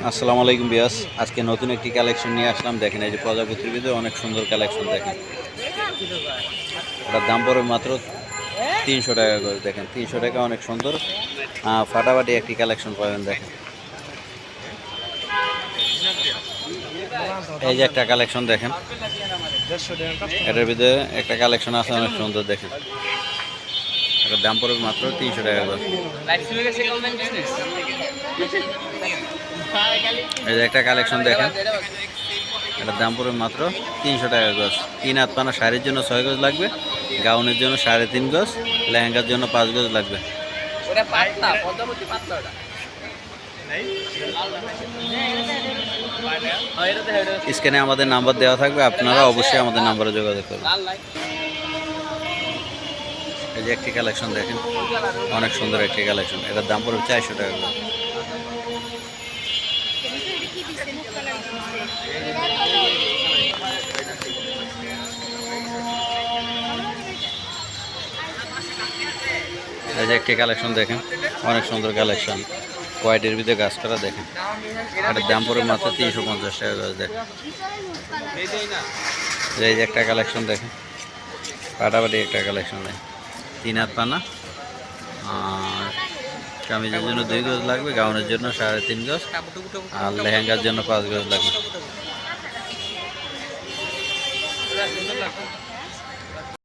আসসালামু আলাইকুম বিয়াস। আজকে নতুন একটি কালেকশন নিয়ে আসলাম। দেখেন এই যে প্রজাপতির ভিতরে অনেক সুন্দর কালেকশন। দেখেন এটার দাম পড়বে মাত্র 300 টাকা করে। দেখেন 300 টাকা, অনেক সুন্দর ফাটাফাটি একটি কালেকশন পাবেন। দেখেন এই যে একটা কালেকশন, দেখেন এটার ভিতরে একটা কালেকশন আছে অনেক সুন্দর। দেখেন এটার দাম পড়বে মাত্র 300 টাকা করে। এই যে একটা কালেকশন, দেখেন এটার দাম পড়বে মাত্র 300 টাকা গজ। 3 হাত পানা শাড়ির জন্য 6 গজ লাগবে, গাউনের জন্য 3.5 গজ, লেহেঙ্গার জন্য 5 গজ লাগবে। স্ক্রিনে আমাদের নাম্বার দেওয়া থাকবে, আপনারা অবশ্যই আমাদের নাম্বারে যোগাযোগ করবেন। এই যে একটি কালেকশন, দেখেন অনেক সুন্দর একটি কালেকশন। এটার দাম পড়বে 400 টাকা করে। এই যে একটি কালেকশন, দেখেন অনেক সুন্দর কালেকশন। কোয়াইটের ভিতরে গাছ করা। দেখেন এটার দাম পড়বে মাত্র 350 টাকা করে। দেখেন এই যে একটা কালেকশন, দেখেন ফাটাফাটি একটা কালেকশন। দেখেন 3 হাত পানা, আর কামিজের জন্য 2 গজ লাগবে, গাউনের জন্য 3.5 গজ, আর লেহেঙ্গার জন্য 5 গজ লাগবে।